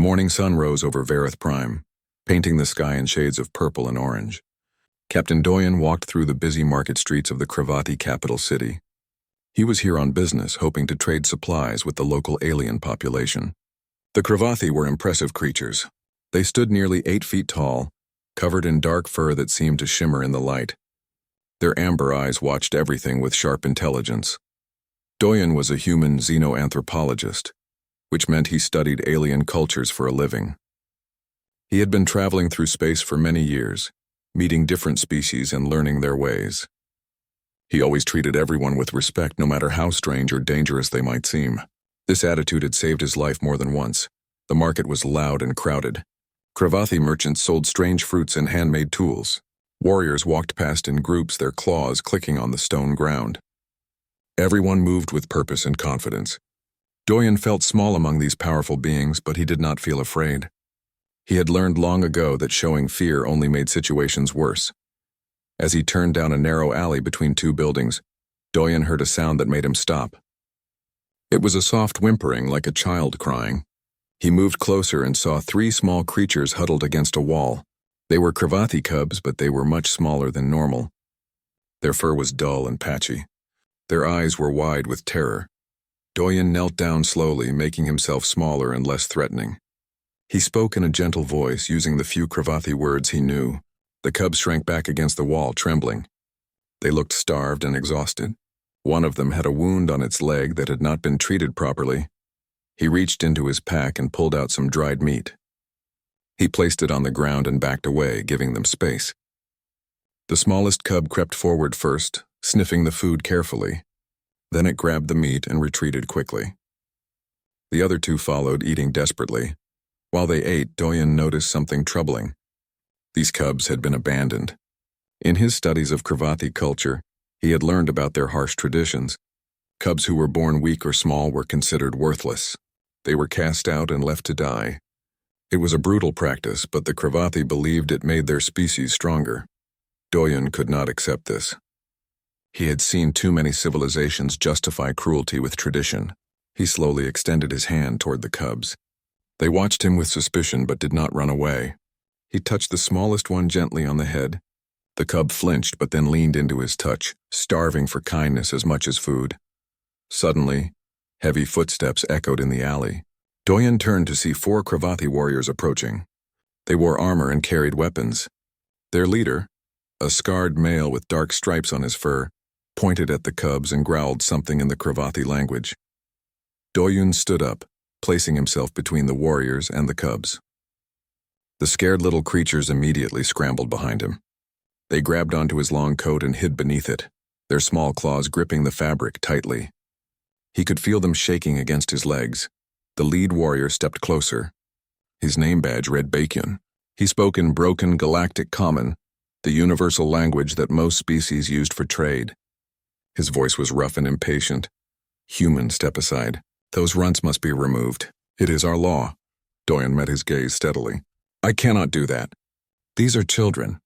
morning sun rose over Vareth Prime, painting the sky in shades of purple and orange. Captain Doyen walked through the busy market streets of the Kravathi capital city. He was here on business, hoping to trade supplies with the local alien population. The Kravathi were impressive creatures. They stood nearly 8 feet tall, covered in dark fur that seemed to shimmer in the light. Their amber eyes watched everything with sharp intelligence. Doyen was a human xenoanthropologist, which meant he studied alien cultures for a living. He had been traveling through space for many years, meeting different species and learning their ways. He always treated everyone with respect, no matter how strange or dangerous they might seem. This attitude had saved his life more than once. The market was loud and crowded. Kravathi merchants sold strange fruits and handmade tools. Warriors walked past in groups, their claws clicking on the stone ground. Everyone moved with purpose and confidence. Doyen felt small among these powerful beings, but he did not feel afraid. He had learned long ago that showing fear only made situations worse. As he turned down a narrow alley between 2 buildings, Doyen heard a sound that made him stop. It was a soft whimpering, like a child crying. He moved closer and saw 3 small creatures huddled against a wall. They were Kravathi cubs, but they were much smaller than normal. Their fur was dull and patchy. Their eyes were wide with terror. Doyen knelt down slowly, making himself smaller and less threatening. He spoke in a gentle voice, using the few Kravathi words he knew. The cubs shrank back against the wall, trembling. They looked starved and exhausted. One of them had a wound on its leg that had not been treated properly. He reached into his pack and pulled out some dried meat. He placed it on the ground and backed away, giving them space. The smallest cub crept forward first, sniffing the food carefully. Then it grabbed the meat and retreated quickly. The other 2 followed, eating desperately. While they ate, Doyen noticed something troubling. These cubs had been abandoned. In his studies of Kravathi culture, he had learned about their harsh traditions. Cubs who were born weak or small were considered worthless. They were cast out and left to die. It was a brutal practice, but the Kravathi believed it made their species stronger. Doyen could not accept this. He had seen too many civilizations justify cruelty with tradition. He slowly extended his hand toward the cubs. They watched him with suspicion but did not run away. He touched the smallest one gently on the head. The cub flinched but then leaned into his touch, starving for kindness as much as food. Suddenly, heavy footsteps echoed in the alley. Doyen turned to see 4 Kravathi warriors approaching. They wore armor and carried weapons. Their leader, a scarred male with dark stripes on his fur, pointed at the cubs and growled something in the Kravathi language. Doyen stood up, placing himself between the warriors and the cubs. The scared little creatures immediately scrambled behind him. They grabbed onto his long coat and hid beneath it, their small claws gripping the fabric tightly. He could feel them shaking against his legs. The lead warrior stepped closer. His name badge read Baekhyun. He spoke in broken Galactic Common, the universal language that most species used for trade. His voice was rough and impatient. "Human, step aside. Those runts must be removed. It is our law." Doyen met his gaze steadily. "I cannot do that. These are children.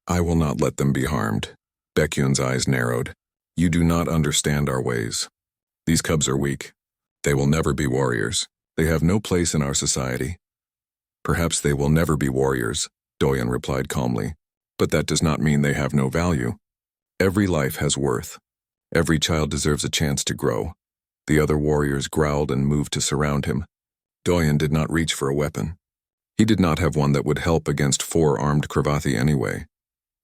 I will not let them be harmed." Baekhyun's eyes narrowed. "You do not understand our ways. These cubs are weak. They will never be warriors. They have no place in our society." "Perhaps they will never be warriors," Doyen replied calmly. "But that does not mean they have no value. Every life has worth. Every child deserves a chance to grow." The other warriors growled and moved to surround him. Doyen did not reach for a weapon. He did not have one that would help against 4 armed Kravathi anyway.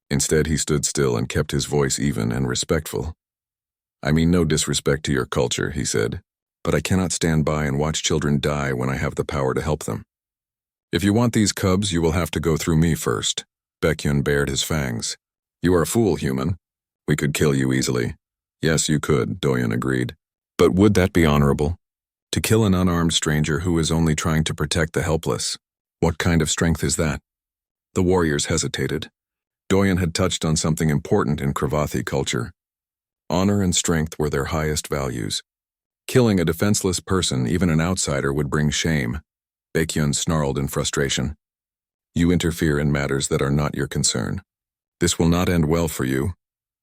Instead, he stood still and kept his voice even and respectful. "I mean no disrespect to your culture," he said, "but I cannot stand by and watch children die when I have the power to help them. If you want these cubs, you will have to go through me first." Baekhyun bared his fangs. "You are a fool, human. We could kill you easily." "Yes, you could," Doyen agreed. "But would that be honorable? To kill an unarmed stranger who is only trying to protect the helpless? What kind of strength is that?" The warriors hesitated. Doyen had touched on something important in Kravathi culture. Honor and strength were their highest values. Killing a defenseless person, even an outsider, would bring shame. Baekhyun snarled in frustration. "You interfere in matters that are not your concern. This will not end well for you."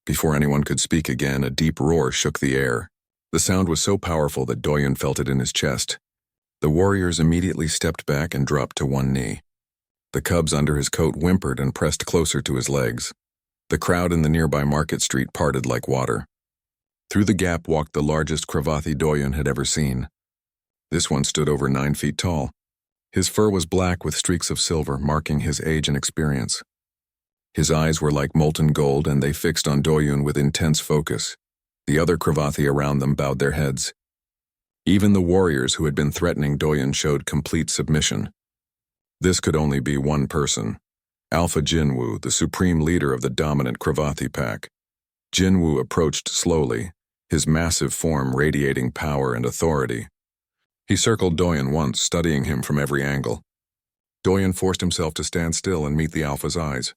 Before anyone could speak again, a deep roar shook the air. The sound was so powerful that Doyen felt it in his chest. The warriors immediately stepped back and dropped to one knee. The cubs under his coat whimpered and pressed closer to his legs. The crowd in the nearby market street parted like water. Through the gap walked the largest Cravathi Doyen had ever seen. This one stood over 9 feet tall. His fur was black with streaks of silver, marking his age and experience. His eyes were like molten gold, and they fixed on Doyen with intense focus. The other Cravathi around them bowed their heads. Even the warriors who had been threatening Doyen showed complete submission. This could only be one person, Alpha Jinwu, the supreme leader of the dominant Cravathi pack. Jinwu approached slowly, his massive form radiating power and authority. He circled Doyen once, studying him from every angle. Doyen forced himself to stand still and meet the Alpha's eyes.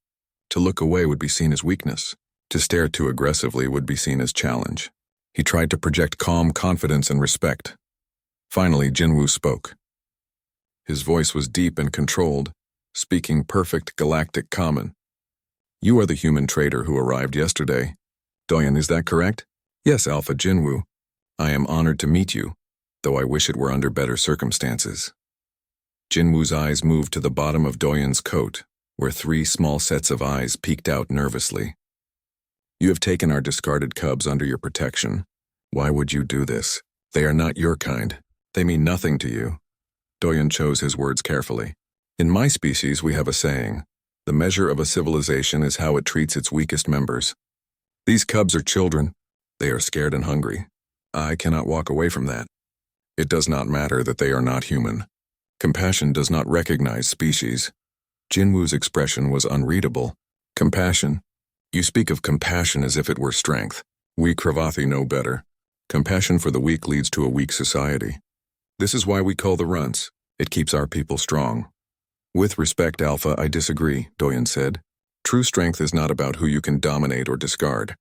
To look away would be seen as weakness. To stare too aggressively would be seen as challenge. He tried to project calm confidence and respect. Finally, Jinwu spoke. His voice was deep and controlled, speaking perfect galactic common. You are the human trader who arrived yesterday. Doyen, is that correct? Yes, Alpha Jinwu. I am honored to meet you, though I wish it were under better circumstances. Jinwu's eyes moved to the bottom of Doyen's coat, where 3 small sets of eyes peeked out nervously. You have taken our discarded cubs under your protection. Why would you do this? They are not your kind. They mean nothing to you. Doyen chose his words carefully. In my species, we have a saying, the measure of a civilization is how it treats its weakest members. These cubs are children. They are scared and hungry. I cannot walk away from that. It does not matter that they are not human. Compassion does not recognize species. Jinwu's expression was unreadable. Compassion? You speak of compassion as if it were strength. We Cravathi know better. Compassion for the weak leads to a weak society. This is why we call the runts. It keeps our people strong. With respect, Alpha, I disagree, Doyen said. True strength is not about who you can dominate or discard.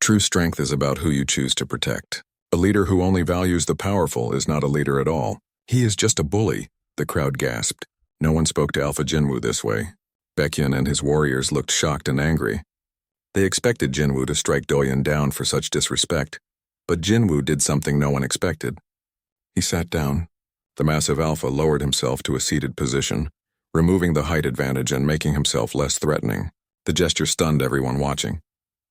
True strength is about who you choose to protect. A leader who only values the powerful is not a leader at all. He is just a bully, the crowd gasped. No one spoke to Alpha Jinwu this way. Baekhyun and his warriors looked shocked and angry. They expected Jinwu to strike Doyen down for such disrespect, but Jinwu did something no one expected. He sat down. The massive Alpha lowered himself to a seated position, removing the height advantage and making himself less threatening. The gesture stunned everyone watching.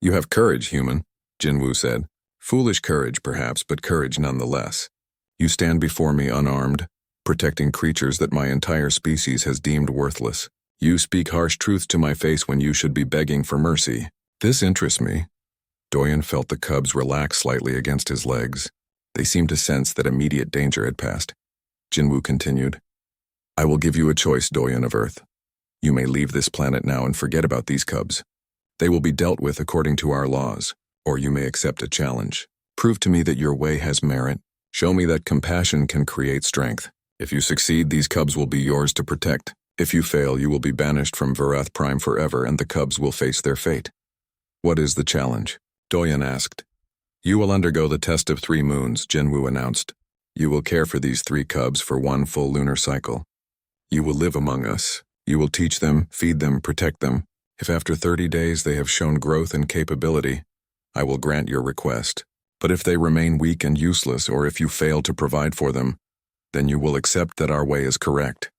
You have courage, human, Jinwu said. Foolish courage, perhaps, but courage nonetheless. You stand before me unarmed, protecting creatures that my entire species has deemed worthless. You speak harsh truths to my face when you should be begging for mercy. This interests me. Doyen felt the cubs relax slightly against his legs. They seemed to sense that immediate danger had passed. Jinwu continued. I will give you a choice, Doyen of Earth. You may leave this planet now and forget about these cubs. They will be dealt with according to our laws, or you may accept a challenge. Prove to me that your way has merit. Show me that compassion can create strength. If you succeed, these cubs will be yours to protect. If you fail, you will be banished from Varath Prime forever, and the cubs will face their fate. What is the challenge? Doyen asked. You will undergo the test of 3 moons, Jinwu announced. You will care for these 3 cubs for 1 full lunar cycle. You will live among us. You will teach them, feed them, protect them. If after 30 days they have shown growth and capability, I will grant your request. But if they remain weak and useless, or if you fail to provide for them, then you will accept that our way is correct.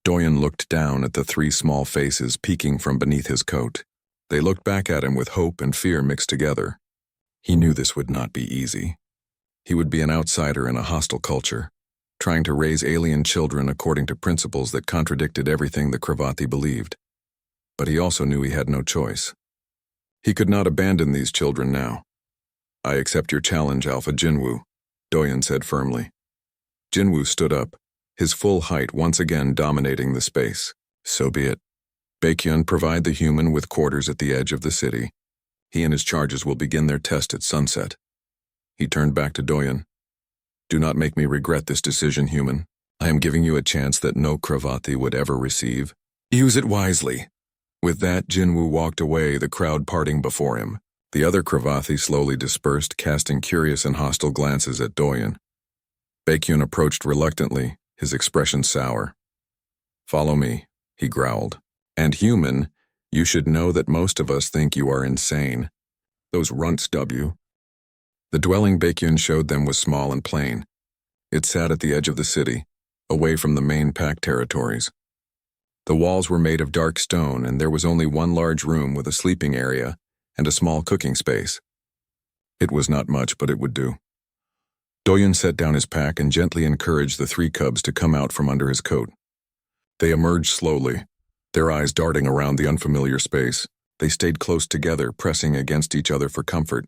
Doyen looked down at the 3 small faces peeking from beneath his coat. They looked back at him with hope and fear mixed together. He knew this would not be easy. He would be an outsider in a hostile culture, trying to raise alien children according to principles that contradicted everything the Cravathi believed. But he also knew he had no choice. He could not abandon these children now. I accept your challenge, Alpha Jinwu, Doyen said firmly. Jinwu stood up, his full height once again dominating the space. So be it. Baekhyun, provide the human with quarters at the edge of the city. He and his charges will begin their test at sunset. He turned back to Doyen. Do not make me regret this decision, human. I am giving you a chance that no Cravathi would ever receive. Use it wisely. With that, Jinwu walked away, the crowd parting before him. The other Cravathi slowly dispersed, casting curious and hostile glances at Doyen. Baekhyun approached reluctantly, his expression sour. Follow me, he growled. And human, you should know that most of us think you are insane. Those runts, W. The dwelling Baekhyun showed them was small and plain. It sat at the edge of the city, away from the main pack territories. The walls were made of dark stone, and there was only one large room with a sleeping area and a small cooking space. It was not much, but it would do. Doyen set down his pack and gently encouraged the 3 cubs to come out from under his coat. They emerged slowly, their eyes darting around the unfamiliar space. They stayed close together, pressing against each other for comfort.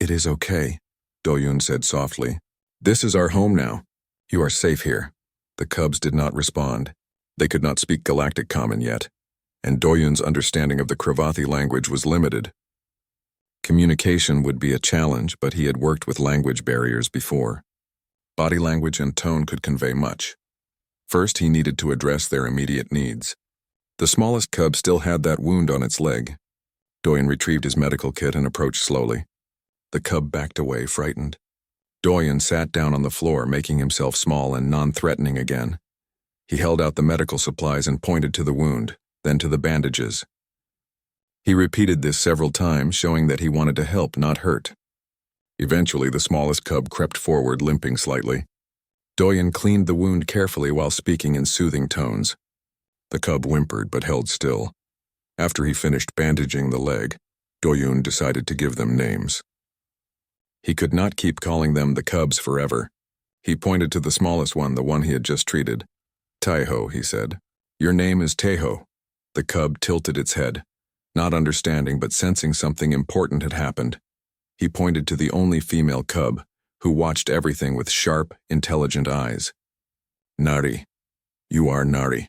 "It is okay," Doyen said softly. "This is our home now. You are safe here." The cubs did not respond. They could not speak Galactic Common yet, and Doyen's understanding of the Cravathi language was limited. Communication would be a challenge, but he had worked with language barriers before. Body language and tone could convey much. First, he needed to address their immediate needs. The smallest cub still had that wound on its leg. Doyen retrieved his medical kit and approached slowly. The cub backed away, frightened. Doyen sat down on the floor, making himself small and non-threatening again. He held out the medical supplies and pointed to the wound, then to the bandages. He repeated this several times, showing that he wanted to help, not hurt. Eventually, the smallest cub crept forward, limping slightly. Doyen cleaned the wound carefully while speaking in soothing tones. The cub whimpered but held still. After he finished bandaging the leg, Doyen decided to give them names. He could not keep calling them the cubs forever. He pointed to the smallest one, the one he had just treated. "Taiho," he said. "Your name is Taiho." The cub tilted its head, not understanding but sensing something important had happened. He pointed to the only female cub, who watched everything with sharp, intelligent eyes. "Nari. You are Nari."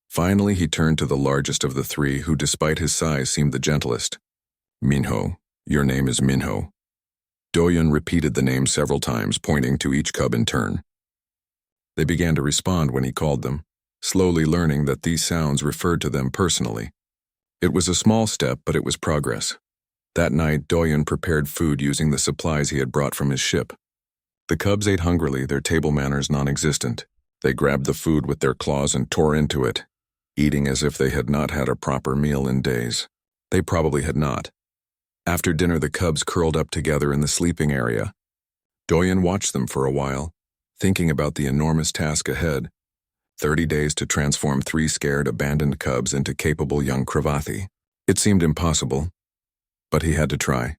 Finally, he turned to the largest of the 3, who despite his size seemed the gentlest. "Minho. Your name is Minho." Doyen repeated the name several times, pointing to each cub in turn. They began to respond when he called them, slowly learning that these sounds referred to them personally. It was a small step, but it was progress. That night, Doyen prepared food using the supplies he had brought from his ship. The cubs ate hungrily, their table manners non-existent. They grabbed the food with their claws and tore into it, eating as if they had not had a proper meal in days. They probably had not. After dinner, the cubs curled up together in the sleeping area. Doyen watched them for a while, thinking about the enormous task ahead. 30 days to transform 3 scared, abandoned cubs into capable young Cravathi. It seemed impossible, but he had to try.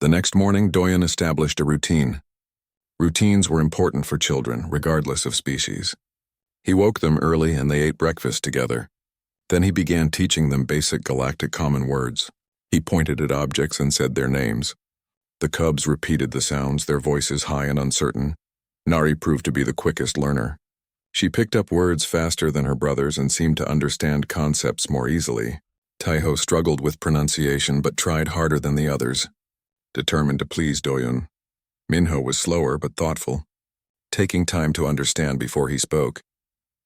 The next morning, Doyen established a routine. Routines were important for children, regardless of species. He woke them early and they ate breakfast together. Then he began teaching them basic Galactic Common words. He pointed at objects and said their names. The cubs repeated the sounds, their voices high and uncertain. Nari proved to be the quickest learner. She picked up words faster than her brothers and seemed to understand concepts more easily. Taiho struggled with pronunciation but tried harder than the others, determined to please Doyen. Minho was slower but thoughtful, taking time to understand before he spoke.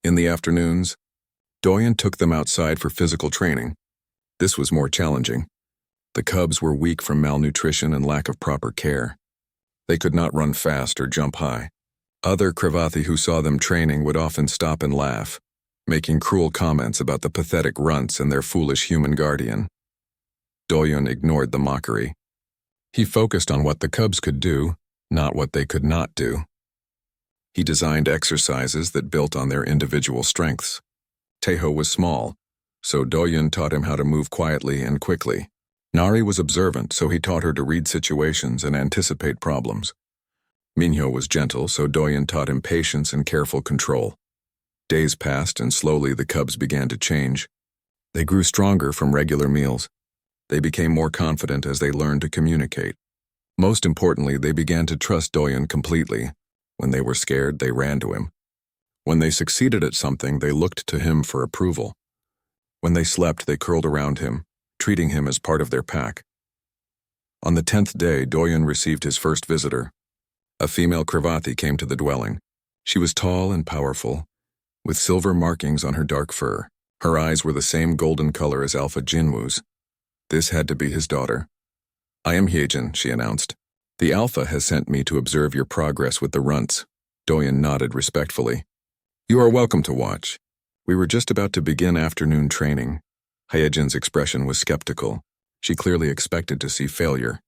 In the afternoons, Doyen took them outside for physical training. This was more challenging. The cubs were weak from malnutrition and lack of proper care. They could not run fast or jump high. Other Cravathi who saw them training would often stop and laugh, making cruel comments about the pathetic runts and their foolish human guardian. Doyen ignored the mockery. He focused on what the cubs could do, not what they could not do. He designed exercises that built on their individual strengths. Taiho was small, so Doyen taught him how to move quietly and quickly. Nari was observant, so he taught her to read situations and anticipate problems. Minho was gentle, so Doyen taught him patience and careful control. Days passed, and slowly the cubs began to change. They grew stronger from regular meals. They became more confident as they learned to communicate. Most importantly, they began to trust Doyen completely. When they were scared, they ran to him. When they succeeded at something, they looked to him for approval. When they slept, they curled around him, treating him as part of their pack. On the 10th day, Doyen received his first visitor. A female Cravathi came to the dwelling. She was tall and powerful, with silver markings on her dark fur. Her eyes were the same golden color as Alpha Jinwu's. This had to be his daughter. "I am Hyejin," she announced. "The Alpha has sent me to observe your progress with the runts." Doyen nodded respectfully. "You are welcome to watch. We were just about to begin afternoon training." Hyejin's expression was skeptical. She clearly expected to see failure.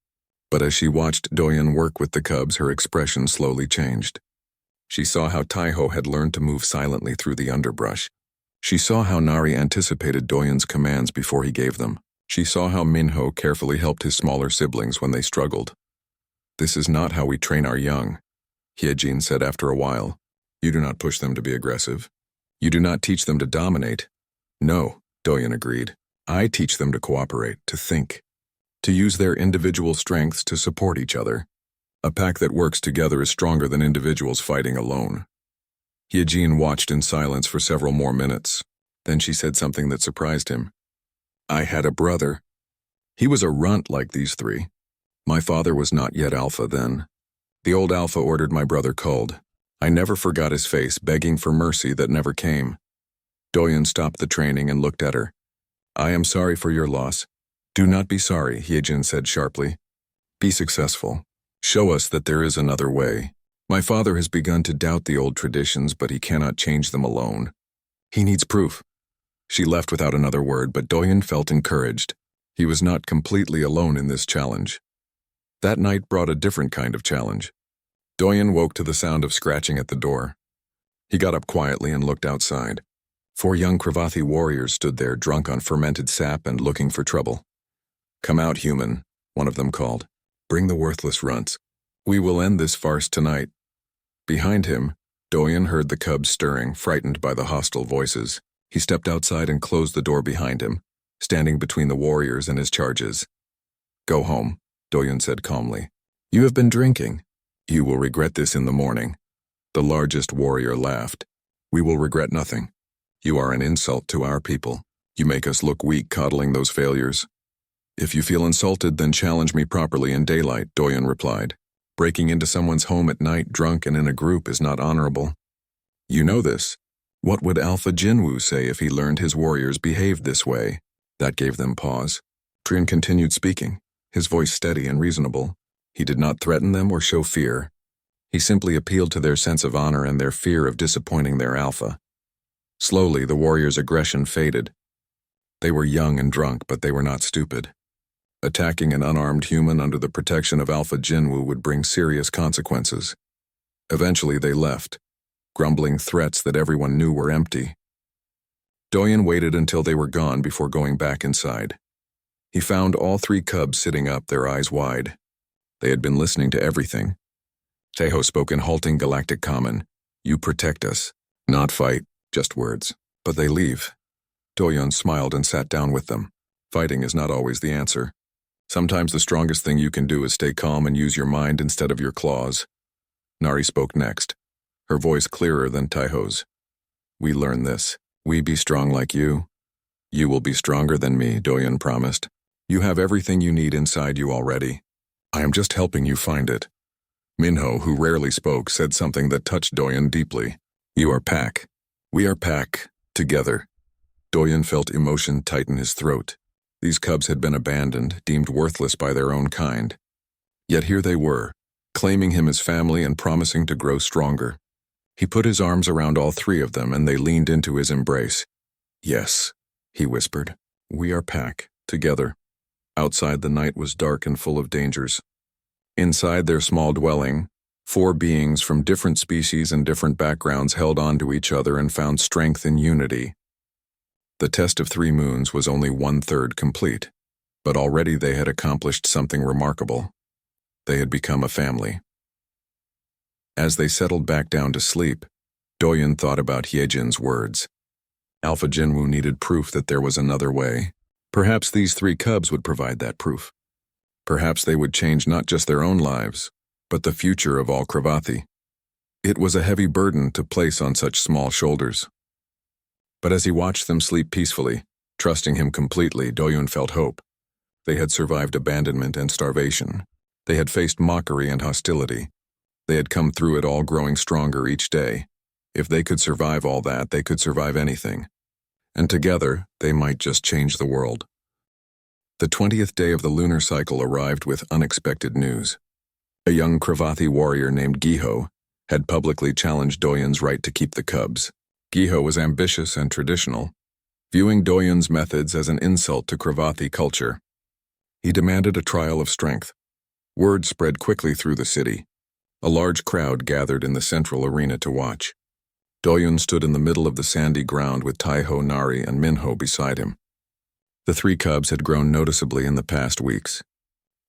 But as she watched Doyen work with the cubs, her expression slowly changed. She saw how Taiho had learned to move silently through the underbrush. She saw how Nari anticipated Doyen's commands before he gave them. She saw how Minho carefully helped his smaller siblings when they struggled. "This is not how we train our young," Hyejin said after a while. "You do not push them to be aggressive. You do not teach them to dominate." "No," Doyen agreed. "I teach them to cooperate, to think, to use their individual strengths to support each other. A pack that works together is stronger than individuals fighting alone." Hyejin watched in silence for several more minutes. Then she said something that surprised him. "I had a brother. He was a runt like these three. My father was not yet Alpha then. The old Alpha ordered my brother culled. I never forgot his face, begging for mercy that never came." Doyen stopped the training and looked at her. "I am sorry for your loss." "Do not be sorry," Hyejin said sharply. "Be successful. Show us that there is another way. My father has begun to doubt the old traditions, but he cannot change them alone. He needs proof." She left without another word, but Doyen felt encouraged. He was not completely alone in this challenge. That night brought a different kind of challenge. Doyen woke to the sound of scratching at the door. He got up quietly and looked outside. 4 young Kravathi warriors stood there, drunk on fermented sap and looking for trouble. "Come out, human," one of them called. "Bring the worthless runts. We will end this farce tonight." Behind him, Doyen heard the cubs stirring, frightened by the hostile voices. He stepped outside and closed the door behind him, standing between the warriors and his charges. "Go home," Doyen said calmly. "You have been drinking. You will regret this in the morning." The largest warrior laughed. "We will regret nothing. You are an insult to our people. You make us look weak coddling those failures." "If you feel insulted, then challenge me properly in daylight," Doyen replied. "Breaking into someone's home at night, drunk and in a group, is not honorable. You know this. What would Alpha Jinwu say if he learned his warriors behaved this way?" That gave them pause. Trian continued speaking, his voice steady and reasonable. He did not threaten them or show fear. He simply appealed to their sense of honor and their fear of disappointing their Alpha. Slowly, the warriors' aggression faded. They were young and drunk, but they were not stupid. Attacking an unarmed human under the protection of Alpha Jinwu would bring serious consequences. Eventually they left, grumbling threats that everyone knew were empty. Doyen waited until they were gone before going back inside. He found all 3 cubs sitting up, their eyes wide. They had been listening to everything. Taiho spoke in halting Galactic Common. "You protect us. Not fight, just words. But they leave." Doyen smiled and sat down with them. Fighting is not always the answer. Sometimes the strongest thing you can do is stay calm and use your mind instead of your claws. Nari spoke next, her voice clearer than Taiho's. "We learn this. We be strong like you. You will be stronger than me," Doyen promised. "You have everything you need inside you already. I am just helping you find it." Minho, who rarely spoke, said something that touched Doyen deeply. "You are pack. We are pack. Together." Doyen felt emotion tighten his throat. These cubs had been abandoned, deemed worthless by their own kind. Yet here they were, claiming him as family and promising to grow stronger. He put his arms around all 3 of them and they leaned into his embrace. "Yes," he whispered. "We are pack, together." Outside the night was dark and full of dangers. Inside their small dwelling, 4 beings from different species and different backgrounds held on to each other and found strength in unity. The test of 3 moons was only 1/3 complete, but already they had accomplished something remarkable. They had become a family. As they settled back down to sleep, Doyen thought about Hyejin's words. Alpha Jinwu needed proof that there was another way. Perhaps these 3 cubs would provide that proof. Perhaps they would change not just their own lives, but the future of all Kravathi. It was a heavy burden to place on such small shoulders. But as he watched them sleep peacefully, trusting him completely, Doyen felt hope. They had survived abandonment and starvation. They had faced mockery and hostility. They had come through it all, growing stronger each day. If they could survive all that, they could survive anything. And together, they might just change the world. The 20th day of the lunar cycle arrived with unexpected news. A young Kravathi warrior named Giho had publicly challenged Doyen's right to keep the cubs. Giho was ambitious and traditional, viewing Doyen's methods as an insult to Kravathi culture. He demanded a trial of strength. Word spread quickly through the city. A large crowd gathered in the central arena to watch. Doyun stood in the middle of the sandy ground with Taiho, Nari, and Minho beside him. The three cubs had grown noticeably in the past weeks.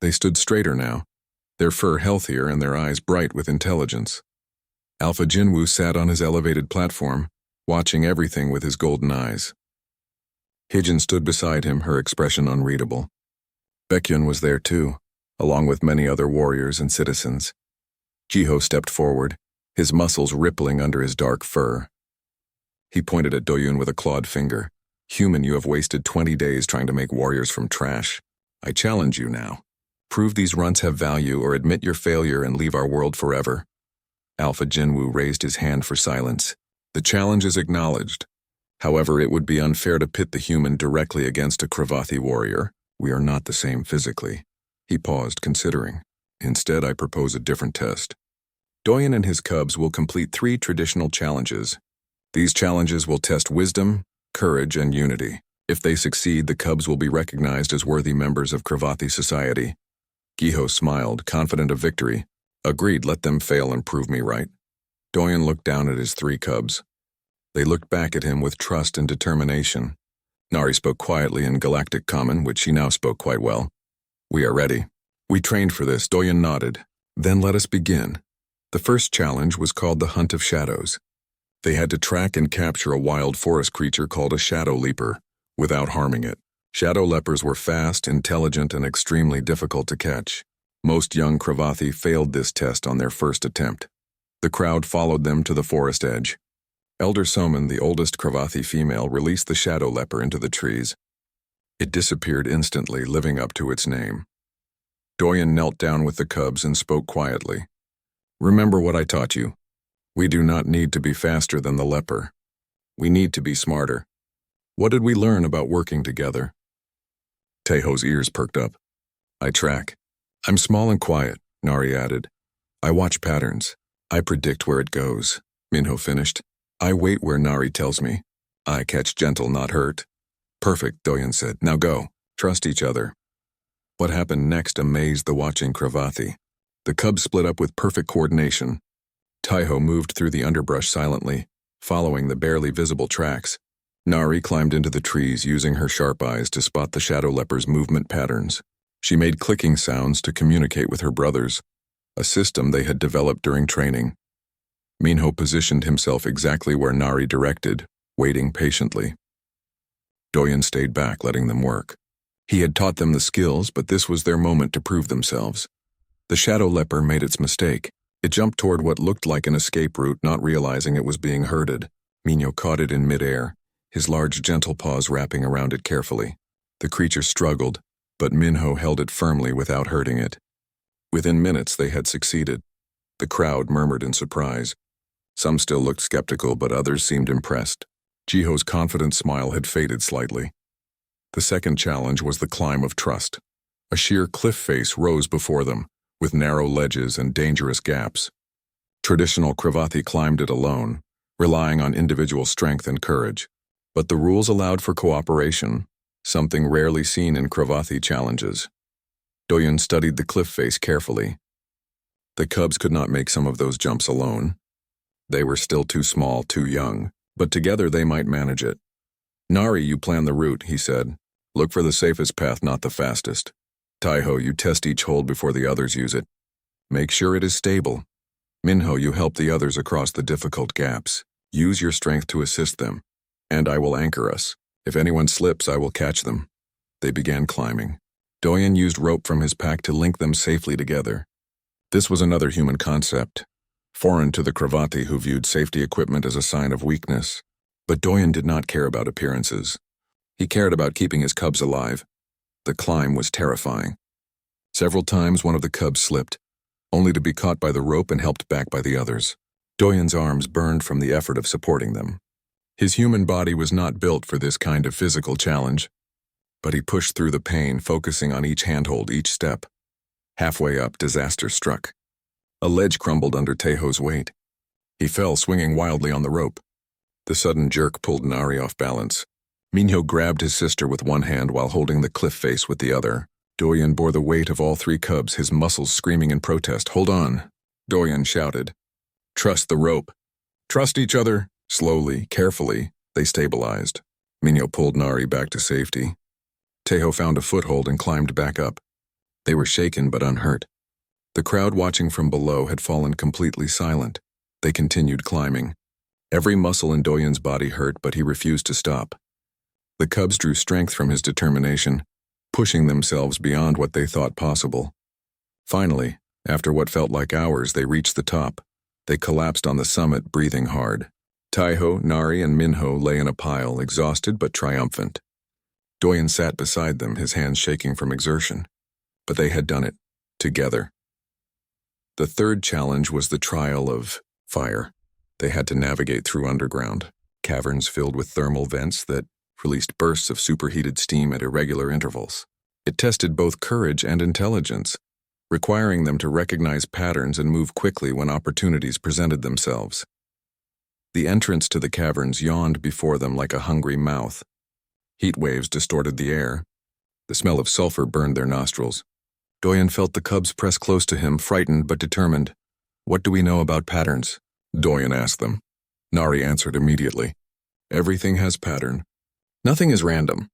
They stood straighter now, their fur healthier and their eyes bright with intelligence. Alpha Jinwoo sat on his elevated platform, watching everything with his golden eyes. Hijin stood beside him, her expression unreadable. Baekhyun was there too, along with many other warriors and citizens. Jiho stepped forward, his muscles rippling under his dark fur. He pointed at Doyun with a clawed finger. "Human, you have wasted 20 days trying to make warriors from trash. I challenge you now. Prove these runts have value or admit your failure and leave our world forever." Alpha Jinwoo raised his hand for silence. "The challenge is acknowledged. However, it would be unfair to pit the human directly against a Kravathi warrior. We are not the same physically." He paused, considering. "Instead, I propose a different test. Doyun and his cubs will complete 3 traditional challenges. These challenges will test wisdom, courage, and unity. If they succeed, the cubs will be recognized as worthy members of Kravathi society." Giho smiled, confident of victory. "Agreed, let them fail and prove me right." Doyun looked down at his 3 cubs. They looked back at him with trust and determination. Nari spoke quietly in Galactic Common, which she now spoke quite well. "We are ready. We trained for this." Doyun nodded. "Then let us begin." The first challenge was called the Hunt of Shadows. They had to track and capture a wild forest creature called a shadow leaper, without harming it. Shadow lepers were fast, intelligent, and extremely difficult to catch. Most young Kravathi failed this test on their first attempt. The crowd followed them to the forest edge. Elder Soman, the oldest Kravathi female, released the shadow leper into the trees. It disappeared instantly, living up to its name. Doyun knelt down with the cubs and spoke quietly. "Remember what I taught you. We do not need to be faster than the leper. We need to be smarter. What did we learn about working together?" Taeho's ears perked up. "I track. I'm small and quiet," Nari added. "I watch patterns. I predict where it goes," Minho finished. "I wait where Nari tells me. I catch gentle, not hurt." "Perfect," Doyun said. "Now go. Trust each other." What happened next amazed the watching Kravathi. The cubs split up with perfect coordination. Taiho moved through the underbrush silently, following the barely visible tracks. Nari climbed into the trees, using her sharp eyes to spot the shadow leper's movement patterns. She made clicking sounds to communicate with her brothers, a system they had developed during training. Minho positioned himself exactly where Nari directed, waiting patiently. Doyun stayed back, letting them work. He had taught them the skills, but this was their moment to prove themselves. The shadow leper made its mistake. It jumped toward what looked like an escape route, not realizing it was being herded. Minho caught it in midair, his large gentle paws wrapping around it carefully. The creature struggled, but Minho held it firmly without hurting it. Within minutes they had succeeded. The crowd murmured in surprise. Some still looked skeptical, but others seemed impressed. Jiho's confident smile had faded slightly. The second challenge was the climb of trust. A sheer cliff face rose before them, with narrow ledges and dangerous gaps. Traditional Kravathi climbed it alone, relying on individual strength and courage. But the rules allowed for cooperation, something rarely seen in Kravathi challenges. Doyun studied the cliff face carefully. The cubs could not make some of those jumps alone. They were still too small, too young, but together they might manage it. "Nari, you plan the route," he said. "Look for the safest path, not the fastest. Taiho, you test each hold before the others use it. Make sure it is stable. Minho, you help the others across the difficult gaps. Use your strength to assist them. And I will anchor us. If anyone slips, I will catch them." They began climbing. Doyun used rope from his pack to link them safely together. This was another human concept, foreign to the Kravathi who viewed safety equipment as a sign of weakness. But Doyun did not care about appearances. He cared about keeping his cubs alive. The climb was terrifying. Several times one of the cubs slipped, only to be caught by the rope and helped back by the others. Doyun's arms burned from the effort of supporting them. His human body was not built for this kind of physical challenge, but he pushed through the pain, focusing on each handhold, each step. Halfway up, disaster struck. A ledge crumbled under Taeho's weight. He fell, swinging wildly on the rope. The sudden jerk pulled Nari off balance. Minho grabbed his sister with one hand while holding the cliff face with the other. Doyun bore the weight of all 3 cubs, his muscles screaming in protest. "Hold on." Doyen shouted. Trust the rope. Trust each other. Slowly, carefully, they stabilized. Minho pulled Nari back to safety. Tejo found a foothold and climbed back up. They were shaken but unhurt. The crowd watching from below had fallen completely silent. They continued climbing. Every muscle in Doyen's body hurt, but he refused to stop. The cubs drew strength from his determination, pushing themselves beyond what they thought possible. Finally, after what felt like hours, they reached the top. They collapsed on the summit, breathing hard. Tejo, Nari, and Minho lay in a pile, exhausted but triumphant. Doyen sat beside them, his hands shaking from exertion. But they had done it, together. The third challenge was the trial of fire. They had to navigate through underground, caverns filled with thermal vents that released bursts of superheated steam at irregular intervals. It tested both courage and intelligence, requiring them to recognize patterns and move quickly when opportunities presented themselves. The entrance to the caverns yawned before them like a hungry mouth. Heat waves distorted the air. The smell of sulfur burned their nostrils. Doyen felt the cubs press close to him, frightened but determined. What do we know about patterns? Doyen asked them. Nari answered immediately. Everything has pattern. Nothing is random.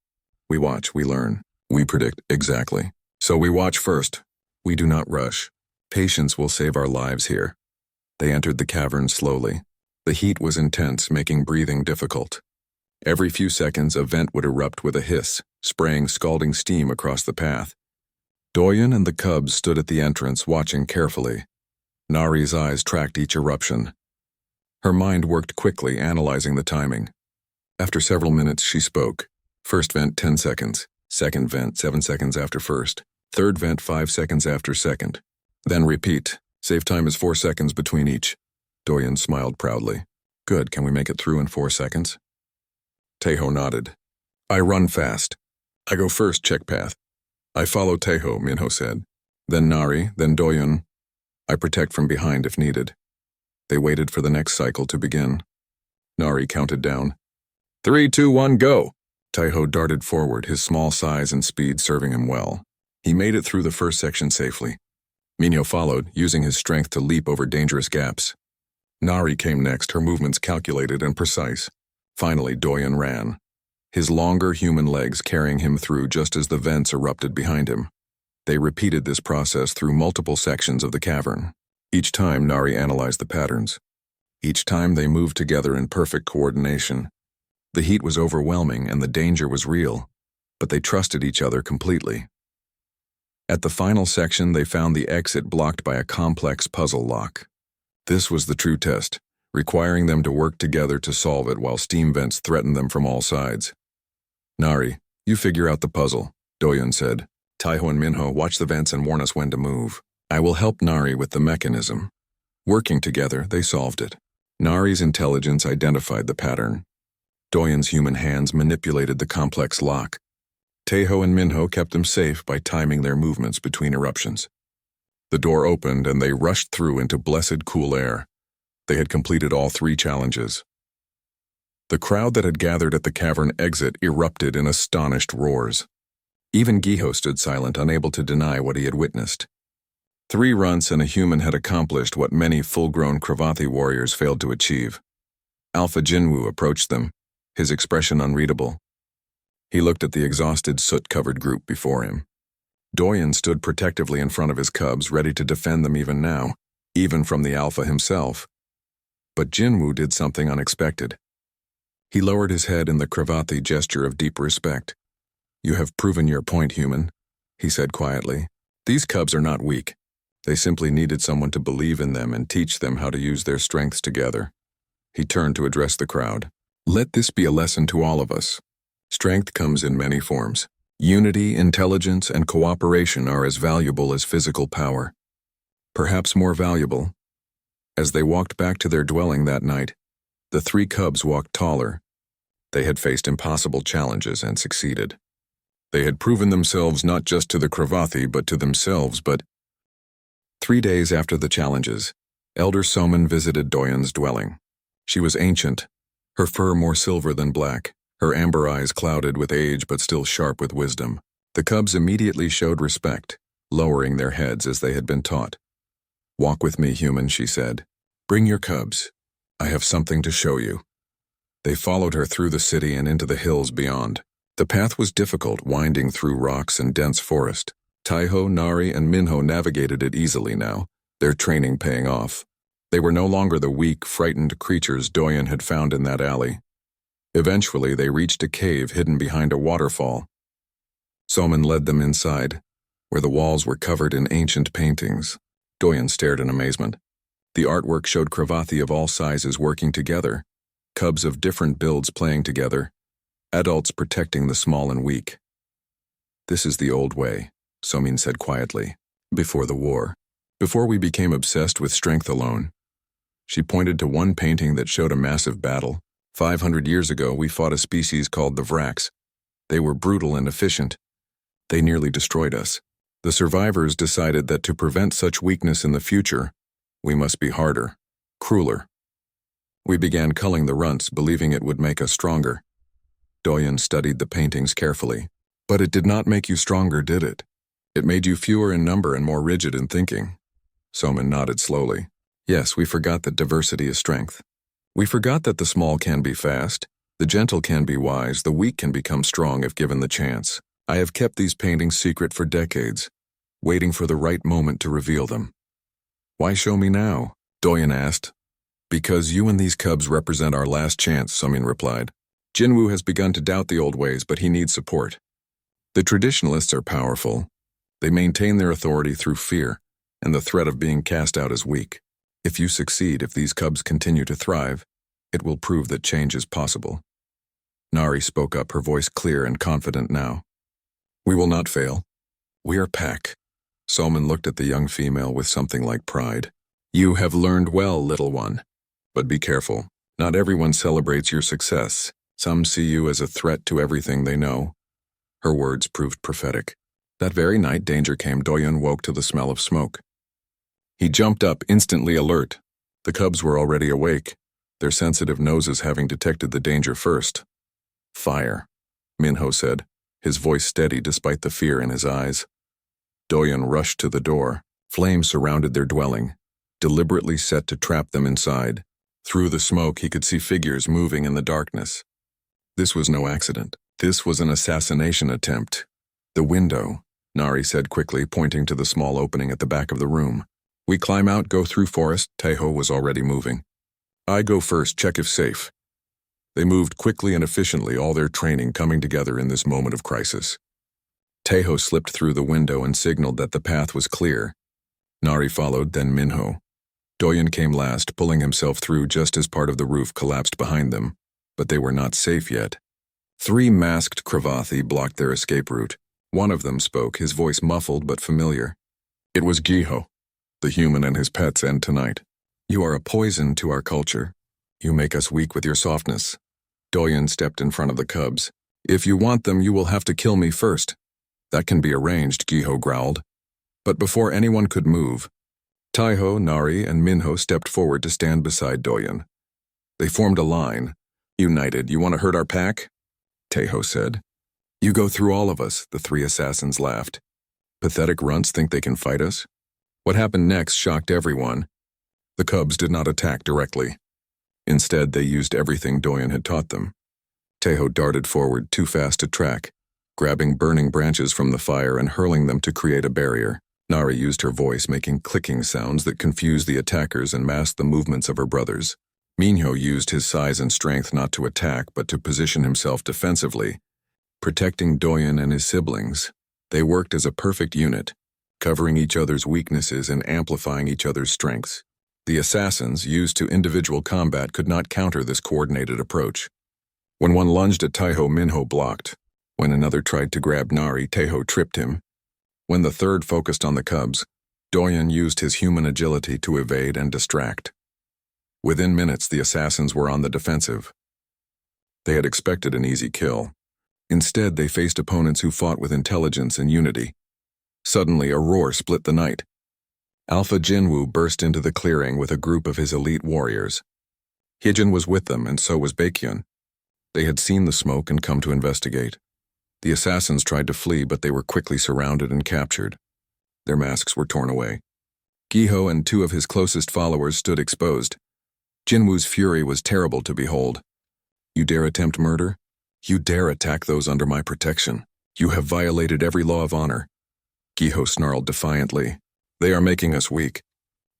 We watch, we learn, we predict exactly. So we watch first. We do not rush. Patience will save our lives here. They entered the cavern slowly. The heat was intense, making breathing difficult. Every few seconds, a vent would erupt with a hiss, spraying scalding steam across the path. Doyen and the cubs stood at the entrance, watching carefully. Nari's eyes tracked each eruption. Her mind worked quickly, analyzing the timing. After several minutes, she spoke. First vent, 10 seconds. Second vent, 7 seconds after first. Third vent, 5 seconds after second. Then repeat. Save time is 4 seconds between each. Doyen smiled proudly. Good, can we make it through in 4 seconds? Tejo nodded. I run fast. I go first, check path. I follow Tejo, Minho said. Then Nari, then Doyen. I protect from behind if needed. They waited for the next cycle to begin. Nari counted down. 3, 2, 1, go! Tejo darted forward, his small size and speed serving him well. He made it through the first section safely. Minho followed, using his strength to leap over dangerous gaps. Nari came next, her movements calculated and precise. Finally, Doyen ran, his longer human legs carrying him through just as the vents erupted behind him. They repeated this process through multiple sections of the cavern. Each time, Nari analyzed the patterns. Each time, they moved together in perfect coordination. The heat was overwhelming and the danger was real, but they trusted each other completely. At the final section, they found the exit blocked by a complex puzzle lock. This was the true test, requiring them to work together to solve it while steam vents threatened them from all sides. Nari, you figure out the puzzle, Doyen said. Tejo and Minho, watch the vents and warn us when to move. I will help Nari with the mechanism. Working together, they solved it. Nari's intelligence identified the pattern. Doyen's human hands manipulated the complex lock. Tejo and Minho kept them safe by timing their movements between eruptions. The door opened and they rushed through into blessed cool air. They had completed all 3 challenges. The crowd that had gathered at the cavern exit erupted in astonished roars. Even Giho stood silent, unable to deny what he had witnessed. 3 runts and a human had accomplished what many full-grown Cravathi warriors failed to achieve. Alpha Jinwu approached them, his expression unreadable. He looked at the exhausted, soot-covered group before him. Doyen stood protectively in front of his cubs, ready to defend them even now, even from the Alpha himself. But Jinwu did something unexpected. He lowered his head in the Cravathi gesture of deep respect. You have proven your point, human, he said quietly. These cubs are not weak. They simply needed someone to believe in them and teach them how to use their strengths together. He turned to address the crowd. Let this be a lesson to all of us. Strength comes in many forms. Unity, intelligence, and cooperation are as valuable as physical power. Perhaps more valuable. As they walked back to their dwelling that night, the 3 cubs walked taller. They had faced impossible challenges and succeeded. They had proven themselves not just to the Cravathi, but to themselves, 3 days after the challenges, Elder Soman visited Doyen's dwelling. She was ancient, her fur more silver than black, her amber eyes clouded with age but still sharp with wisdom. The cubs immediately showed respect, lowering their heads as they had been taught. "Walk with me, human," she said. "Bring your cubs. I have something to show you." They followed her through the city and into the hills beyond. The path was difficult, winding through rocks and dense forest. Taiho, Nari, and Minho navigated it easily now, their training paying off. They were no longer the weak, frightened creatures Doyen had found in that alley. Eventually, they reached a cave hidden behind a waterfall. Soman led them inside, where the walls were covered in ancient paintings. Doyen stared in amazement. The artwork showed Cravathi of all sizes working together, cubs of different builds playing together, adults protecting the small and weak. "This is the old way," Somin said quietly, "before the war, before we became obsessed with strength alone." She pointed to one painting that showed a massive battle. 500 years ago, we fought a species called the Vraks. They were brutal and efficient. They nearly destroyed us. The survivors decided that to prevent such weakness in the future, we must be harder, crueler. We began culling the runts, believing it would make us stronger. Doyen studied the paintings carefully. "But it did not make you stronger, did it? It made you fewer in number and more rigid in thinking." Soman nodded slowly. "Yes, we forgot that diversity is strength. We forgot that the small can be fast, the gentle can be wise, the weak can become strong if given the chance. I have kept these paintings secret for decades, waiting for the right moment to reveal them." "Why show me now?" Doyen asked. "Because you and these cubs represent our last chance," Somin replied. "Jinwoo has begun to doubt the old ways, but he needs support. The traditionalists are powerful. They maintain their authority through fear and the threat of being cast out as weak. If you succeed, if these cubs continue to thrive, it will prove that change is possible." Nari spoke up, her voice clear and confident now. "We will not fail. We are pack." Soman looked at the young female with something like pride. "You have learned well, little one. But be careful. Not everyone celebrates your success. Some see you as a threat to everything they know." Her words proved prophetic. That very night danger came. Doyen woke to the smell of smoke. He jumped up, instantly alert. The cubs were already awake, their sensitive noses having detected the danger first. "Fire," Minho said, his voice steady despite the fear in his eyes. Doyen rushed to the door. Flames surrounded their dwelling, deliberately set to trap them inside. Through the smoke, he could see figures moving in the darkness. This was no accident. This was an assassination attempt. "The window," Nari said quickly, pointing to the small opening at the back of the room. "We climb out, go through forest." Taiho was already moving. "I go first, check if safe." They moved quickly and efficiently, all their training coming together in this moment of crisis. Taiho slipped through the window and signaled that the path was clear. Nari followed, then Minho. Doyen came last, pulling himself through just as part of the roof collapsed behind them. But they were not safe yet. 3 masked Cravathi blocked their escape route. One of them spoke, his voice muffled but familiar. It was Giho. The human and his pets end tonight. "You are a poison to our culture. You make us weak with your softness." Doyen stepped in front of the cubs. "If you want them, you will have to kill me first." "That can be arranged," Giho growled. But before anyone could move, Taiho, Nari, and Minho stepped forward to stand beside Doyen. They formed a line. "United, you want to hurt our pack?" Taiho said. "You go through all of us," the 3 assassins laughed. "Pathetic runts think they can fight us?" What happened next shocked everyone. The cubs did not attack directly. Instead, they used everything Doyen had taught them. Taiho darted forward, too fast to track, grabbing burning branches from the fire and hurling them to create a barrier. Nari used her voice, making clicking sounds that confused the attackers and masked the movements of her brothers. Minho used his size and strength not to attack, but to position himself defensively, protecting Doyen and his siblings. They worked as a perfect unit, covering each other's weaknesses and amplifying each other's strengths. The assassins, used to individual combat, could not counter this coordinated approach. When one lunged at Taiho, Minho blocked. When another tried to grab Nari, Taiho tripped him. When the third focused on the cubs, Doyen used his human agility to evade and distract. Within minutes, the assassins were on the defensive. They had expected an easy kill. Instead, they faced opponents who fought with intelligence and unity. Suddenly, a roar split the night. Alpha Jinwoo burst into the clearing with a group of his elite warriors. Hyejin was with them, and so was Baekhyun. They had seen the smoke and come to investigate. The assassins tried to flee, but they were quickly surrounded and captured. Their masks were torn away. Giho and two of his closest followers stood exposed. Jinwoo's fury was terrible to behold. You dare attempt murder? You dare attack those under my protection? You have violated every law of honor. Giho snarled defiantly. They are making us weak.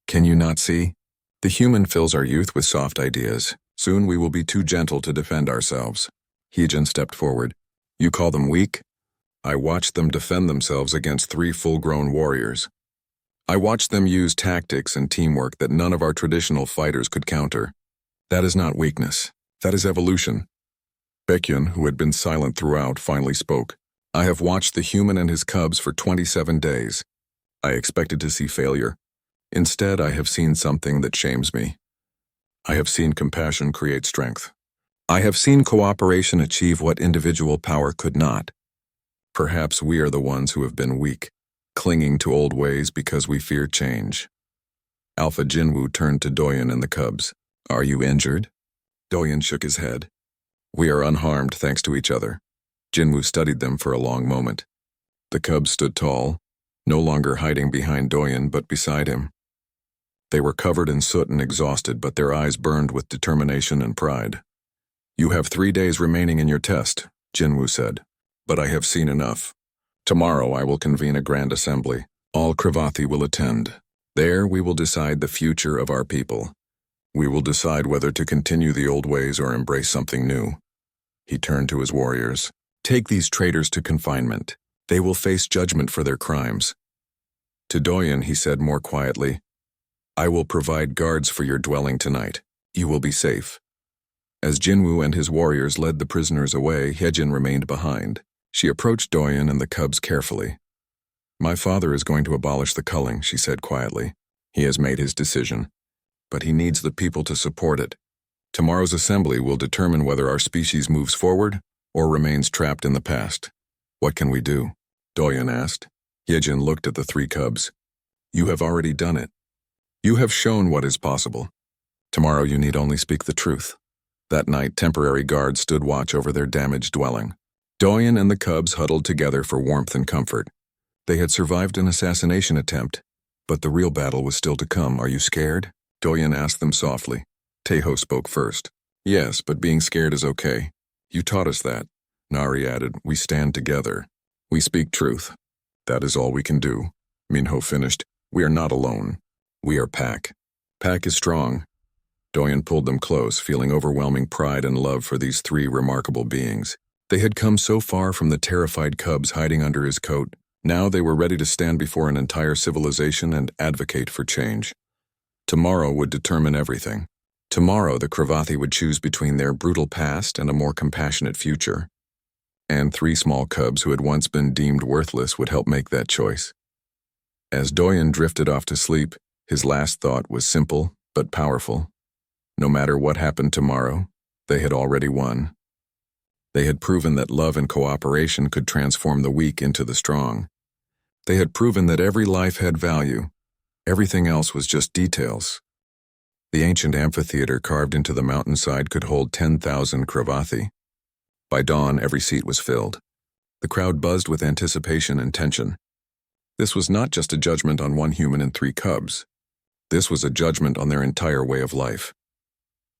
Can you not see? The human fills our youth with soft ideas. Soon we will be too gentle to defend ourselves. Heejin stepped forward. You call them weak? I watched them defend themselves against 3 full-grown warriors. I watched them use tactics and teamwork that none of our traditional fighters could counter. That is not weakness. That is evolution. Baekhyun, who had been silent throughout, finally spoke. I have watched the human and his cubs for 27 days. I expected to see failure. Instead, I have seen something that shames me. I have seen compassion create strength. I have seen cooperation achieve what individual power could not. Perhaps we are the ones who have been weak, clinging to old ways because we fear change. Alpha Jinwoo turned to Doyen and the cubs. Are you injured? Doyen shook his head. We are unharmed thanks to each other. Jinwoo studied them for a long moment. The cubs stood tall, no longer hiding behind Doyen but beside him. They were covered in soot and exhausted, but their eyes burned with determination and pride. You have 3 days remaining in your test, Jinwoo said, but I have seen enough. Tomorrow I will convene a grand assembly. All Kravathi will attend. There we will decide the future of our people. We will decide whether to continue the old ways or embrace something new. He turned to his warriors. Take these traitors to confinement. They will face judgment for their crimes. To Doyen he said more quietly, I will provide guards for your dwelling tonight. You will be safe. As Jinwoo and his warriors led the prisoners away, Hyejin remained behind. She approached Doyen and the cubs carefully. My father is going to abolish the culling, she said quietly. He has made his decision, but he needs the people to support it. Tomorrow's assembly will determine whether our species moves forward or remains trapped in the past. What can we do? Doyen asked. Hyejin looked at the 3 cubs. You have already done it. You have shown what is possible. Tomorrow you need only speak the truth. That night, temporary guards stood watch over their damaged dwelling. Doyen and the cubs huddled together for warmth and comfort. They had survived an assassination attempt, but the real battle was still to come. Are you scared? Doyen asked them softly. Taeho spoke first. Yes, but being scared is okay. You taught us that. Nari added, we stand together. We speak truth. That is all we can do. Minho finished. We are not alone. We are Pack. Pack is strong. Doyen pulled them close, feeling overwhelming pride and love for these 3 remarkable beings. They had come so far from the terrified cubs hiding under his coat. Now they were ready to stand before an entire civilization and advocate for change. Tomorrow would determine everything. Tomorrow the Kravathi would choose between their brutal past and a more compassionate future. And 3 small cubs who had once been deemed worthless would help make that choice. As Doyen drifted off to sleep, his last thought was simple but powerful. No matter what happened tomorrow, they had already won. They had proven that love and cooperation could transform the weak into the strong. They had proven that every life had value. Everything else was just details. The ancient amphitheater carved into the mountainside could hold 10,000 Kravathi. By dawn, every seat was filled. The crowd buzzed with anticipation and tension. This was not just a judgment on 1 human and 3 cubs. This was a judgment on their entire way of life.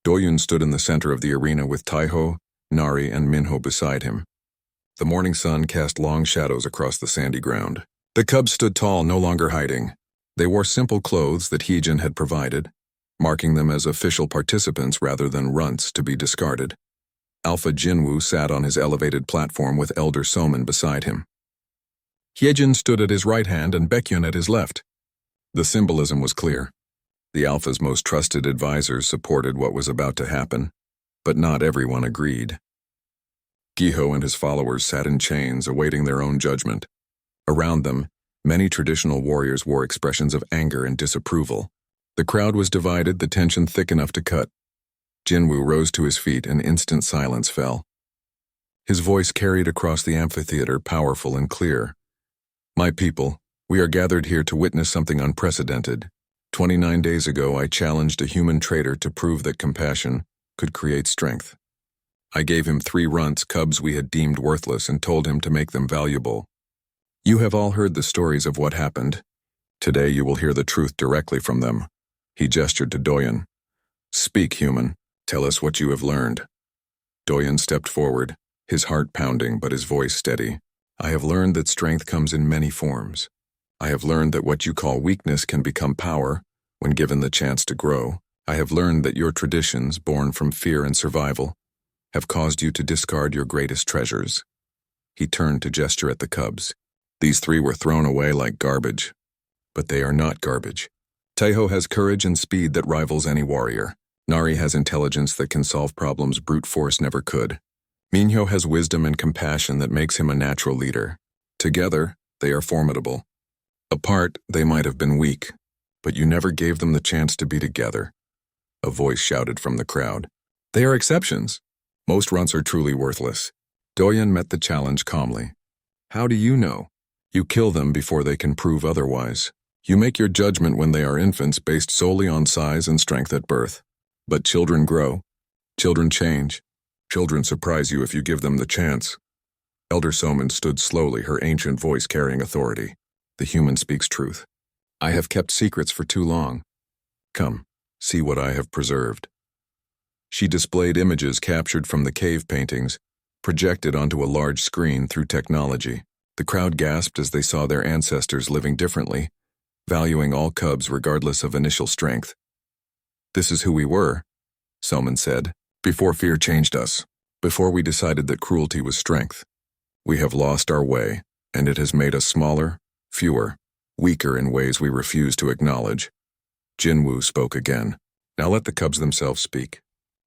Doyun stood in the center of the arena with Taeho, Nari, and Minho beside him. The morning sun cast long shadows across the sandy ground. The cubs stood tall, no longer hiding. They wore simple clothes that Heejin had provided, marking them as official participants rather than runts to be discarded. Alpha Jinwoo sat on his elevated platform with Elder Soman beside him. Hyejin stood at his right hand and Baekhyun at his left. The symbolism was clear. The Alpha's most trusted advisors supported what was about to happen, but not everyone agreed. Giho and his followers sat in chains, awaiting their own judgment. Around them, many traditional warriors wore expressions of anger and disapproval. The crowd was divided, the tension thick enough to cut. Jinwoo rose to his feet and instant silence fell. His voice carried across the amphitheater, powerful and clear. My people, we are gathered here to witness something unprecedented. 29 days ago, I challenged a human traitor to prove that compassion could create strength. I gave him 3 runts, cubs we had deemed worthless, and told him to make them valuable. You have all heard the stories of what happened. Today you will hear the truth directly from them. He gestured to Doyen. Speak, human. Tell us what you have learned. Doyen stepped forward, his heart pounding but his voice steady. I have learned that strength comes in many forms. I have learned that what you call weakness can become power when given the chance to grow. I have learned that your traditions, born from fear and survival, have caused you to discard your greatest treasures. He turned to gesture at the cubs. These three were thrown away like garbage. But they are not garbage. Tejo has courage and speed that rivals any warrior. Nari has intelligence that can solve problems brute force never could. Minho has wisdom and compassion that makes him a natural leader. Together, they are formidable. Apart, they might have been weak, but you never gave them the chance to be together. A voice shouted from the crowd. They are exceptions. Most runts are truly worthless. Doyen met the challenge calmly. How do you know? You kill them before they can prove otherwise. You make your judgment when they are infants based solely on size and strength at birth. But children grow. Children change. Children surprise you if you give them the chance. Elder Soman stood slowly, her ancient voice carrying authority. The human speaks truth. I have kept secrets for too long. Come, see what I have preserved. She displayed images captured from the cave paintings, projected onto a large screen through technology. The crowd gasped as they saw their ancestors living differently, valuing all cubs regardless of initial strength. This is who we were, Soman said, before fear changed us, before we decided that cruelty was strength. We have lost our way, and it has made us smaller, fewer, weaker in ways we refuse to acknowledge. Jinwoo spoke again. Now let the cubs themselves speak.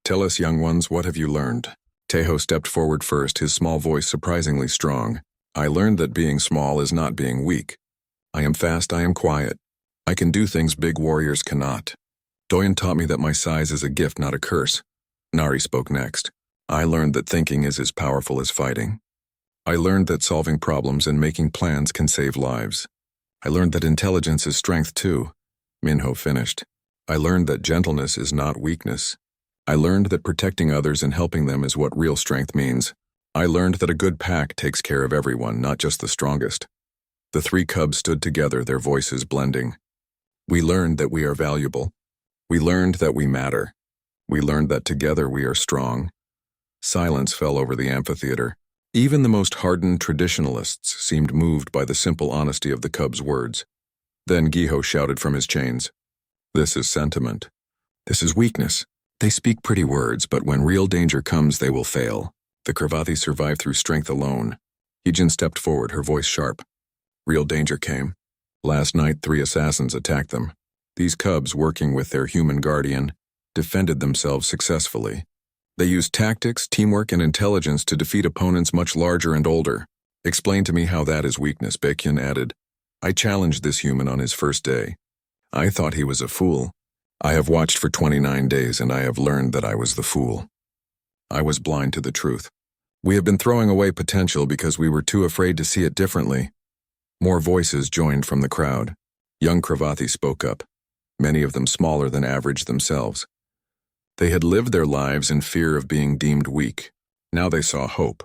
Tell us, young ones, what have you learned? Tejo stepped forward first, his small voice surprisingly strong. I learned that being small is not being weak. I am fast, I am quiet. I can do things big warriors cannot. Doyen taught me that my size is a gift, not a curse. Nari spoke next. I learned that thinking is as powerful as fighting. I learned that solving problems and making plans can save lives. I learned that intelligence is strength too. Minho finished. I learned that gentleness is not weakness. I learned that protecting others and helping them is what real strength means. I learned that a good pack takes care of everyone, not just the strongest. The three cubs stood together, their voices blending. We learned that we are valuable. We learned that we matter. We learned that together we are strong. Silence fell over the amphitheater. Even the most hardened traditionalists seemed moved by the simple honesty of the cubs' words. Then Giho shouted from his chains. This is sentiment. This is weakness. They speak pretty words, but when real danger comes, they will fail. The Kravathi survive through strength alone. Hijin stepped forward, her voice sharp. Real danger came. Last night, 3 assassins attacked them. These cubs, working with their human guardian, defended themselves successfully. They used tactics, teamwork, and intelligence to defeat opponents much larger and older. Explain to me how that is weakness, Baekhyun added. I challenged this human on his first day. I thought he was a fool. I have watched for 29 days and I have learned that I was the fool. I was blind to the truth. We have been throwing away potential because we were too afraid to see it differently. More voices joined from the crowd. Young Kravathi spoke up, many of them smaller than average themselves. They had lived their lives in fear of being deemed weak. Now they saw hope.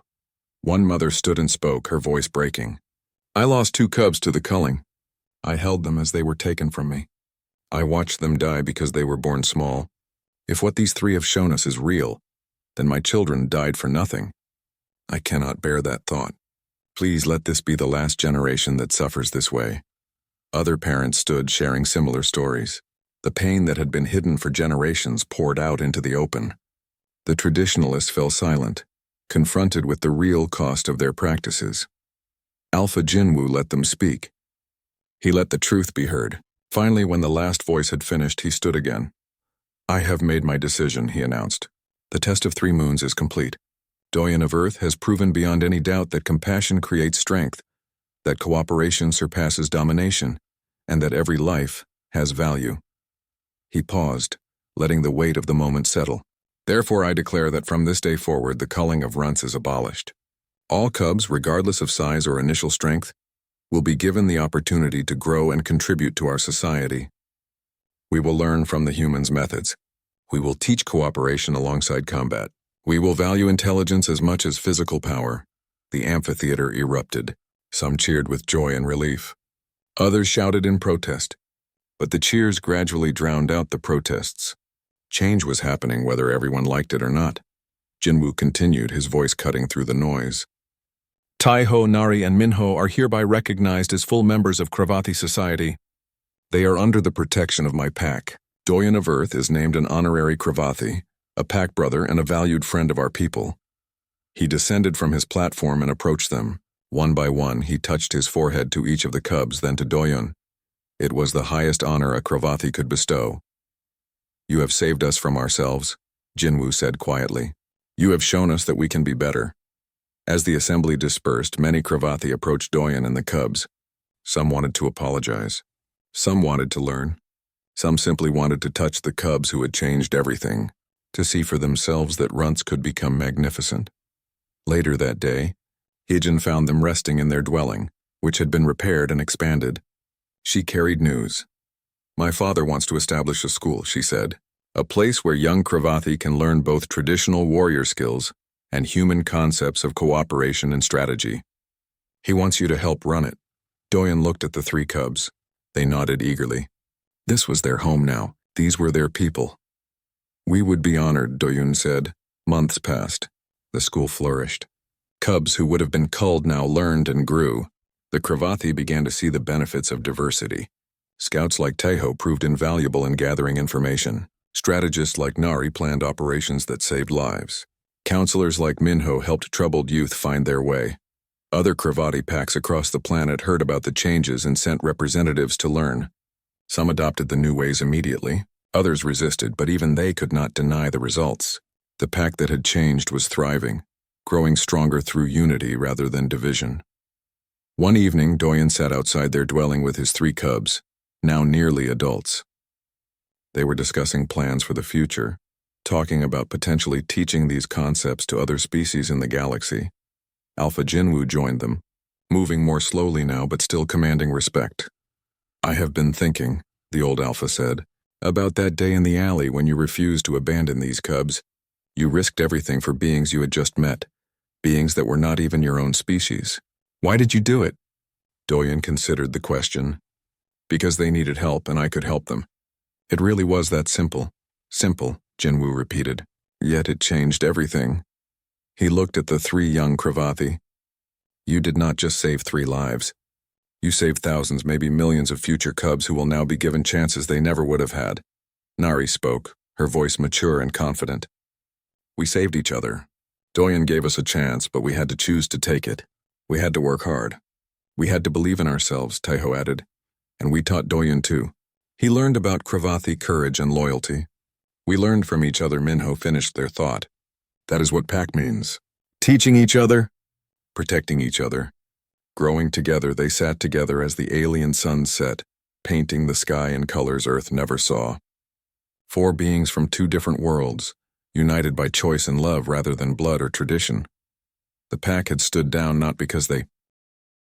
One mother stood and spoke, her voice breaking. I lost 2 cubs to the culling. I held them as they were taken from me. I watched them die because they were born small. If what these 3 have shown us is real, then my children died for nothing. I cannot bear that thought. Please let this be the last generation that suffers this way. Other parents stood sharing similar stories. The pain that had been hidden for generations poured out into the open. The traditionalists fell silent, confronted with the real cost of their practices. Alpha Jinwoo let them speak. He let the truth be heard. Finally, when the last voice had finished, he stood again. I have made my decision, he announced. The test of 3 moons is complete. Doyen of Earth has proven beyond any doubt that compassion creates strength, that cooperation surpasses domination, and that every life has value. He paused, letting the weight of the moment settle. Therefore, I declare that from this day forward, the culling of runts is abolished. All cubs, regardless of size or initial strength, will be given the opportunity to grow and contribute to our society. We will learn from the humans' methods. We will teach cooperation alongside combat. We will value intelligence as much as physical power. The amphitheater erupted. Some cheered with joy and relief. Others shouted in protest, but the cheers gradually drowned out the protests. Change was happening whether everyone liked it or not. Jinwoo continued, his voice cutting through the noise. Taiho, Nari, and Minho are hereby recognized as full members of Kravathi society. They are under the protection of my pack. Doyen of Earth is named an honorary Kravathi, a pack brother and a valued friend of our people. He descended from his platform and approached them. One by one, he touched his forehead to each of the cubs, then to Doyen. It was the highest honor a Kravathi could bestow. You have saved us from ourselves, Jinwoo said quietly. You have shown us that we can be better. As the assembly dispersed, many Kravathi approached Doyen and the cubs. Some wanted to apologize. Some wanted to learn. Some simply wanted to touch the cubs who had changed everything, to see for themselves that runts could become magnificent. Later that day, Hijin found them resting in their dwelling, which had been repaired and expanded. She carried news. My father wants to establish a school, she said, a place where young Kravathi can learn both traditional warrior skills and human concepts of cooperation and strategy. He wants you to help run it. Doyen looked at the three cubs. They nodded eagerly. This was their home now. These were their people. We would be honored, Doyen said. Months passed. The school flourished. Cubs who would have been culled now learned and grew. The Kravathi began to see the benefits of diversity. Scouts like Taiho proved invaluable in gathering information. Strategists like Nari planned operations that saved lives. Counselors like Minho helped troubled youth find their way. Other Kravathi packs across the planet heard about the changes and sent representatives to learn. Some adopted the new ways immediately. Others resisted, but even they could not deny the results. The pack that had changed was thriving, growing stronger through unity rather than division. One evening, Doyen sat outside their dwelling with his three cubs, now nearly adults. They were discussing plans for the future, talking about potentially teaching these concepts to other species in the galaxy. Alpha Jinwoo joined them, moving more slowly now but still commanding respect. I have been thinking, the old Alpha said, about that day in the alley when you refused to abandon these cubs. You risked everything for beings you had just met, beings that were not even your own species. Why did you do it? Doyen considered the question. Because they needed help and I could help them. It really was that simple. Simple, Jinwoo repeated. Yet it changed everything. He looked at the three young Kravathi. You did not just save 3 lives. You saved thousands, maybe millions of future cubs who will now be given chances they never would have had. Nari spoke, her voice mature and confident. We saved each other. Doyen gave us a chance, but we had to choose to take it. We had to work hard. We had to believe in ourselves, Taiho added. And we taught Doyen too. He learned about Kravathi courage and loyalty. We learned from each other, Minho finished their thought. That is what pack means. Teaching each other, protecting each other. Growing together, they sat together as the alien sun set, painting the sky in colors Earth never saw. 4 beings from 2 different worlds, united by choice and love rather than blood or tradition. The pack had stood down not because they